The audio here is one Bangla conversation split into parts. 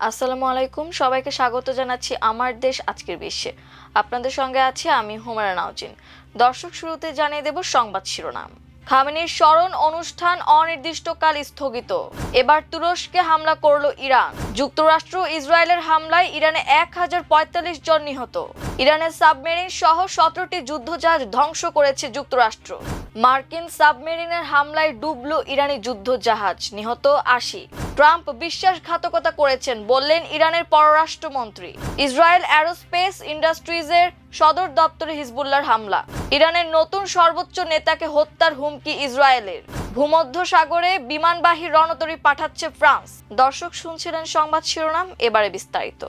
আসসালামু আলাইকুম, সবাইকে স্বাগত জানাচ্ছি আমার দেশ আজকের বিশ্বে। আপনাদের সঙ্গে আছি আমি হুমায়রা নাওজিন। দর্শক, শুরুতে জানিয়ে দেব সংবাদ শিরোনাম। খামেনির স্মরণ অনুষ্ঠান অনির্দিষ্টকাল স্থগিত। এবার তুরস্কে হামলা করল ইরান। যুক্তরাষ্ট্র ইসরায়েলের হামলায় ইরানে 1045 জন নিহত। ইরানের সাবমেরিন সহ 17টি যুদ্ধজাহাজ ধ্বংস করেছে যুক্তরাষ্ট্র। মার্কিন সাবমেরিনের হামলায় ডুবল ইরানি যুদ্ধজাহাজ, নিহত 80। ট্রাম্প বিশ্বাসঘাতকতা করেছেন বললেন ইরানের পররাষ্ট্রমন্ত্রী। ইসরায়েল অ্যারোস্পেস ইন্ডাস্ট্রিজের সদর দপ্তরে হিজবুল্লাহর হামলা। ইরানের নতুন সর্বোচ্চ নেতাকে হত্যার হুমকি ইসরায়েলের। ভূমধ্য সাগরে বিমানবাহী রণতরী পাঠাচ্ছে ফ্রান্স। দর্শক, শুনছিলেন সংবাদ শিরোনাম, এবারে বিস্তারিত।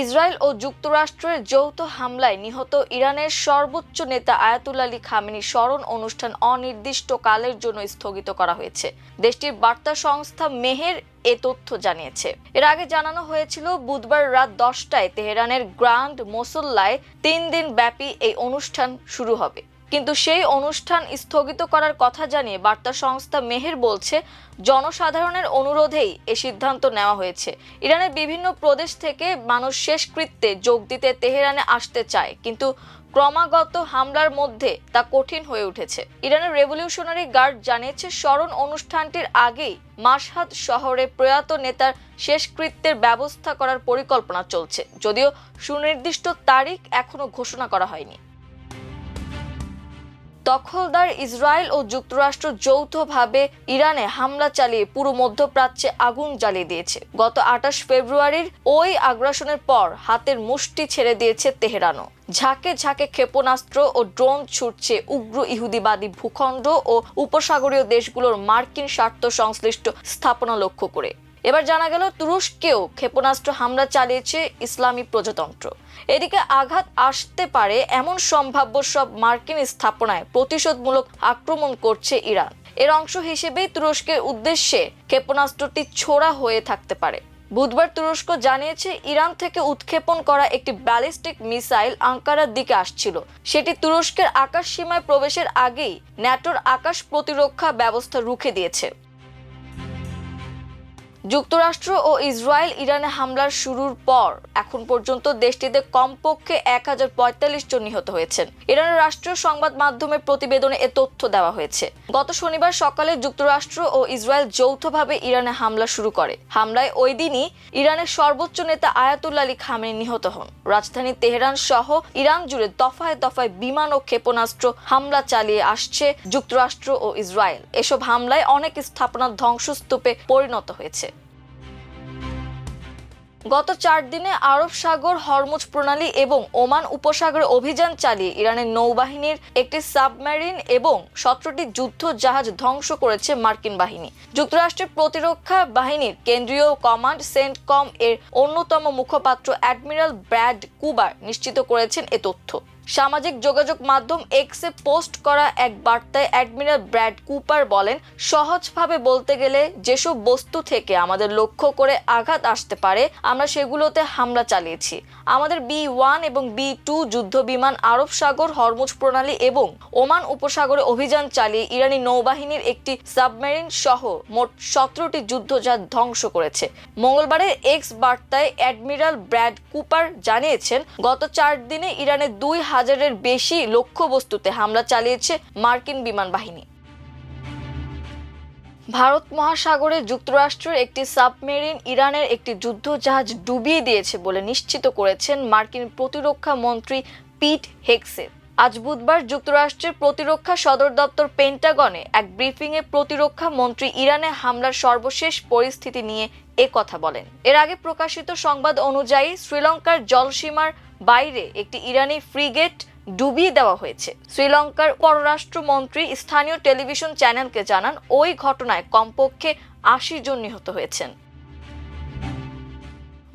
ইসরায়েল ও যুক্তরাষ্ট্রের যৌথ হামলায় নিহত ইরানের সর্বোচ্চ নেতা আয়াতুল্লাহ আলী খামেনির স্মরণ অনুষ্ঠান অনির্দিষ্টকালের জন্য স্থগিত করা হয়েছে। দেশটির বার্তা সংস্থা মেহের এ তথ্য জানিয়েছে। এর আগে জানানো হয়েছিল বুধবার রাত 10টায় তেহরানের গ্র্যান্ড মোসল্লায় 3 দিন ব্যাপী এই অনুষ্ঠান শুরু হবে, কিন্তু সেই অনুষ্ঠান স্থগিত করার কথা জানিয়ে বার্তা সংস্থা মেহের বলছে, জনসাধারণের অনুরোধেই এ সিদ্ধান্ত নেওয়া হয়েছে। ইরানের বিভিন্ন প্রদেশ থেকে মানুষ শেষকৃত্যে যোগ দিতে তেহরানে আসতে চায়, কিন্তু ক্রমাগত হামলার মধ্যে তা কঠিন হয়ে উঠেছে। ইরানের রেভলিউশনারি গার্ড জানিয়েছে, স্মরণ অনুষ্ঠানটির আগেই মাশহাদ শহরে প্রয়াত নেতার শেষকৃত্যের ব্যবস্থা করার পরিকল্পনা চলছে, যদিও সুনির্দিষ্ট তারিখ এখনো ঘোষণা করা হয়নি। দখলদার ইসরায়েল ও যুক্তরাষ্ট্র যৌথভাবে ইরানে হামলা চালিয়ে পুরো মধ্যপ্রাচ্যে আগুন জ্বালিয়ে দিয়েছে। গত 28 ফেব্রুয়ারির ওই আগ্রাসনের পর হাতের মুষ্টি ছেড়ে দিয়েছে তেহরানও। ঝাঁকে ঝাঁকে ক্ষেপণাস্ত্র ও ড্রোন ছুটছে উগ্র ইহুদিবাদী ভূখণ্ড ও উপসাগরীয় দেশগুলোর মার্কিন স্বার্থ সংশ্লিষ্ট স্থাপনা লক্ষ্য করে। এবার জানা গেল তুরস্কেও ক্ষেপণাস্ত্র হামলা চালিয়েছে ইসলামী প্রজাতন্ত্র। এদিকে আঘাত আসতে পারে এমন সম্ভাব্য সব মার্কিন স্থাপনায় প্রতিশোধমূলক আক্রমণ করছে ইরান। এর অংশ হিসেবেই তুরস্কের উদ্দেশ্যে ক্ষেপণাস্ত্রটি ছোড়া হয়ে থাকতে পারে। বুধবার তুরস্ক জানিয়েছে, ইরান থেকে উৎক্ষেপণ করা একটি ব্যালিস্টিক মিসাইল আঙ্কারার দিকে আসছিল। সেটি তুরস্কের আকাশ সীমায় প্রবেশের আগেই ন্যাটোর আকাশ প্রতিরক্ষা ব্যবস্থা রুখে দিয়েছে। যুক্তরাষ্ট্র ও ইসরায়েল ইরানে হামলার শুরুর পর এখন পর্যন্ত দেশটিতে কমপক্ষে 1045 জন নিহত হয়েছেন। ইরানের রাষ্ট্রীয় সংবাদ মাধ্যমের প্রতিবেদনে এ তথ্য দেওয়া হয়েছে। গত শনিবার সকালে যুক্তরাষ্ট্র ও ইসরায়েল যৌথভাবে ইরানে হামলা শুরু করে। হামলায় ওই দিনই ইরানের সর্বোচ্চ নেতা আয়াতুল্লাহ আলী খামেনি নিহত হন। রাজধানী তেহরান সহ ইরান জুড়ে দফায় দফায় বিমান ও ক্ষেপণাস্ত্র হামলা চালিয়ে আসছে যুক্তরাষ্ট্র ও ইসরায়েল। এসব হামলায় অনেক স্থাপনা ধ্বংসস্তূপে পরিণত হয়েছে। গত 4 দিনে আরব সাগর, হরমুজ প্রণালী এবং ওমান উপসাগরে অভিযান চালিয়ে ইরানের নৌবাহিনীর একটি সাবমেরিন এবং 17টি যুদ্ধ জাহাজ ধ্বংস করেছে মার্কিন বাহিনী। যুক্তরাষ্ট্রের প্রতিরক্ষা বাহিনীর কেন্দ্রীয় কমান্ড সেন্টকম এর অন্যতম মুখপাত্র অ্যাডমিরাল ব্র্যাড কুপার নিশ্চিত করেছেন এ তথ্য। সামাজিক যোগাযোগ মাধ্যম এক্সে পোস্ট করা এক বার্তায় অ্যাডমিরাল ব্র্যাড কুপার বলেন, সহজভাবে বলতে গেলে যেসব বস্তু থেকে আমাদের লক্ষ্য করে আঘাত আসতে পারে আমরা সেগুলোতে হামলা চালিয়েছি। আমাদের B-1 এবং B-2 যুদ্ধ বিমান আরব সাগর, হরমুজ প্রণালী এবং ওমান উপসাগরে অভিযান চালিয়ে ইরানি নৌবাহিনীর একটি সাবমেরিন সহ মোট 17টি যুদ্ধজাহাজ ধ্বংস করেছে। মঙ্গলবারের এক্স বার্তায় অ্যাডমিরাল ব্র্যাড কুপার জানিয়েছেন, গত 4 দিনে ইরানের 2000-এর বেশি লক্ষ্যবস্তুতে হামলা চালিয়েছে মার্কিন বিমান বাহিনী। ভারত মহাসাগরে যুক্তরাষ্ট্রের একটি সাবমেরিন ইরানের একটি যুদ্ধজাহাজ ডুবিয়ে দিয়েছে বলে নিশ্চিত করেছেন মার্কিন প্রতিরক্ষা মন্ত্রী পিট হেগসেথ। আজ বুধবার যুক্তরাষ্ট্রের প্রতিরক্ষা সদর দপ্তর পেন্টাগনে এক ব্রিফিংয়ে প্রতিরক্ষা মন্ত্রী ইরানে হামলার সর্বশেষ পরিস্থিতি নিয়ে কথা বলেন। এর আগে প্রকাশিত সংবাদ অনুযায়ী শ্রীলঙ্কার জলসীমার বাইরে একটি ইরানি ফ্রিগেট ডুবিয়ে দেওয়া হয়েছে। শ্রীলঙ্কার পররাষ্ট্রমন্ত্রী স্থানীয় টেলিভিশন চ্যানেলকে জানান, ওই ঘটনায় কমপক্ষে 80 জন নিহত হয়েছেন।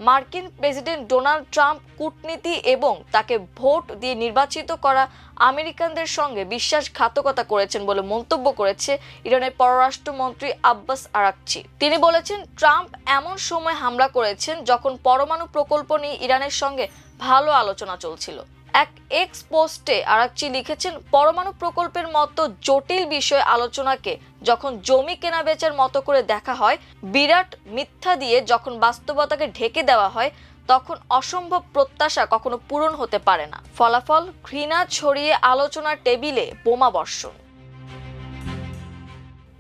মার্কিন প্রেসিডেন্ট ডোনাল্ড ট্রাম্প কূটনীতি এবং তাকে ভোট দিয়ে নির্বাচিত করা আমেরিকানদের সঙ্গে বিশ্বাসঘাতকতা করেছেন বলে মন্তব্য করেছে ইরানের পররাষ্ট্রমন্ত্রী আব্বাস আরাকচি। তিনি বলেছেন, ট্রাম্প এমন সময় হামলা করেছেন যখন পরমাণু প্রকল্প নিয়ে ইরানের সঙ্গে ভালো আলোচনা চলছিল। এক এক্স পোস্টে আরাকচি লিখেছেন, পরমাণু প্রকল্পের মতো জটিল বিষয় আলোচনাকে যখন জমি কেনা বেচার মতো করে দেখা হয়, বিরাট মিথ্যা দিয়ে যখন বাস্তবতাকে ঢেকে দেওয়া হয়, তখন অসম্ভব প্রত্যাশা কখনো পূরণ হতে পারে না। ফলাফল ঘৃণা ছড়িয়ে আলোচনার টেবিলে বোমা বর্ষণ।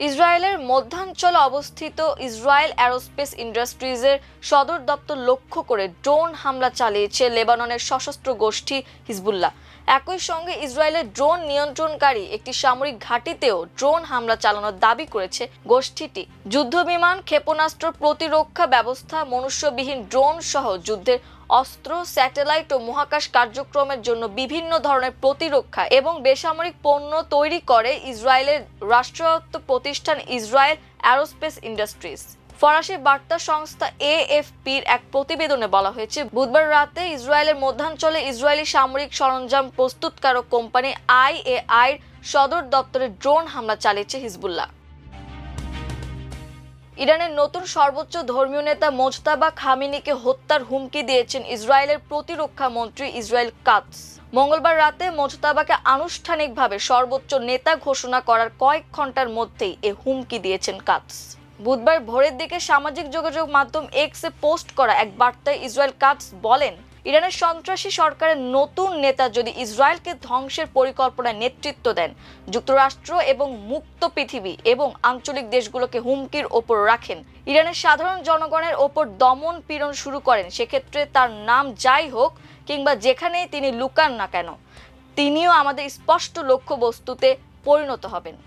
ইসরায়েলের মধ্যাঞ্চলে অবস্থিত ইসরায়েল অ্যারোস্পেস ইন্ডাস্ট্রিজের সদর দপ্তর লক্ষ্য করে ড্রোন হামলা চালিয়েছে লেবাননের সশস্ত্র গোষ্ঠী হিজবুল্লাহ। একই সঙ্গে ইসরায়েলের ড্রোন নিয়ন্ত্রণকারী একটি সামরিক ঘাঁটিতেও ড্রোন হামলা চালানোর দাবি করেছে গোষ্ঠীটি। যুদ্ধবিমান, ক্ষেপণাস্ত্র, প্রতিরক্ষা ব্যবস্থা, মনুষ্যবিহীন ড্রোন সহ যুদ্ধের অস্ত্র, স্যাটেলাইট ও মহাকাশ কার্যক্রমের জন্য বিভিন্ন ধরনের প্রতিরক্ষা এবং বেসামরিক পণ্য তৈরি করে ইসরায়েলের রাষ্ট্রায়ত্ত প্রতিষ্ঠান ইসরায়েল অ্যারোস্পেস ইন্ডাস্ট্রিজ। ফরাসি বার্তা সংস্থা এএফপির এক প্রতিবেদনে বলা হয়েছে, বুধবার রাতে ইসরায়েলের মধ্যাঞ্চলে ইসরায়েলি সামরিক সরঞ্জাম প্রস্তুতকারক কোম্পানি আইএআইর সদর দপ্তরে ড্রোন হামলা চালিয়েছে হিজবুল্লাহ। ইরানের নতুন সর্বোচ্চ ধর্মীয় নেতা মোজতাবা খামেনিকে হত্যার হুমকি দিয়েছেন ইসরায়েলের প্রতিরক্ষা মন্ত্রী ইসরায়েল কাটস। মঙ্গলবার রাতে মোজতাবাকে আনুষ্ঠানিকভাবে সর্বোচ্চ নেতা ঘোষণা করার কয়েক ঘন্টার মধ্যেই এ হুমকি দিয়েছেন কাটস। বুধবার ভোরের দিকে সামাজিক যোগাযোগ মাধ্যম এক্সে পোস্ট করা এক বার্তায় ইসরায়েল কাটস বলেন, ইরানের সন্ত্রাসী সরকারের নতুন নেতা যদি ইসরায়েলকে ধ্বংসের পরিকল্পনায় নেতৃত্ব দেন, যুক্তরাষ্ট্র এবং মুক্ত পৃথিবী এবং আঞ্চলিক দেশগুলোকে হুমকির ওপর রাখেন, ইরানের সাধারণ জনগণের ওপর দমন পীড়ন শুরু করেন, সেক্ষেত্রে তার নাম যাই হোক কিংবা যেখানেই তিনি লুকান না কেন, তিনিও আমাদের স্পষ্ট লক্ষ্যবস্তুতে পরিণত হবেন।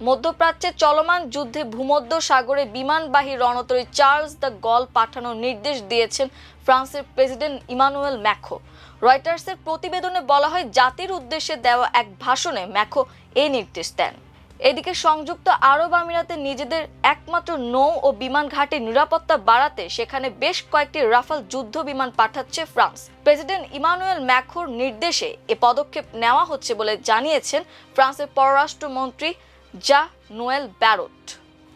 মধ্যপ্রাচ্যে চলমান যুদ্ধে ভূমধ্য সাগরে বিমানবাহী রণতরী চার্লস দ্য গল পাঠানোর নির্দেশ দিয়েছেন ফ্রান্সের প্রেসিডেন্ট ইমানুয়েল ম্যাখো। রয়টার্সের প্রতিবেদনে বলা হয়, জাতির উদ্দেশ্যে দেওয়া এক ভাষণে ম্যাখো এই নির্দেশ দেন। এদিকে সংযুক্ত আরব আমিরাতে নিজেদের একমাত্র নৌ ও বিমান ঘাঁটির নিরাপত্তা বাড়াতে সেখানে বেশ কয়েকটি রাফাল যুদ্ধ বিমান পাঠাচ্ছে ফ্রান্স। প্রেসিডেন্ট ইমানুয়েল ম্যাখোর নির্দেশে এ পদক্ষেপ নেওয়া হচ্ছে বলে জানিয়েছেন ফ্রান্সের পররাষ্ট্রমন্ত্রী জা নোয়েল ব্যারট।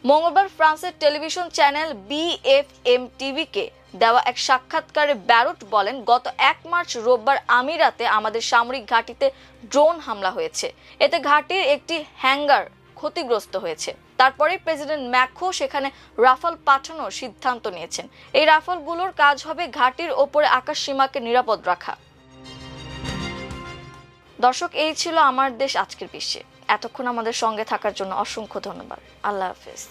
মঙ্গলবার ফ্রান্সের টেলিভিশন চ্যানেল বিএফএম টিভিকে দেওয়া এক সাক্ষাৎকারে ব্যারট বলেন, গত 1 মার্চ রোববার আমিরাতে আমাদের সামরিক ঘাঁটিতে ড্রোন হামলা হয়েছে। এতে ঘাঁটির একটি হ্যাঙ্গার ক্ষতিগ্রস্ত হয়েছে। তারপরেই প্রেসিডেন্ট ম্যাখো সেখানে রাফাল পাঠানোর সিদ্ধান্ত নিয়েছেন। এই রাফালগুলোর কাজ হবে ঘাঁটির ওপরে আকাশ সীমাকে নিরাপদ রাখা। দর্শক, এই ছিল আমার দেশ আজকের বিশ্বে। এতক্ষণ আমাদের সঙ্গে থাকার জন্য অসংখ্য ধন্যবাদ। আল্লাহ হাফেজ।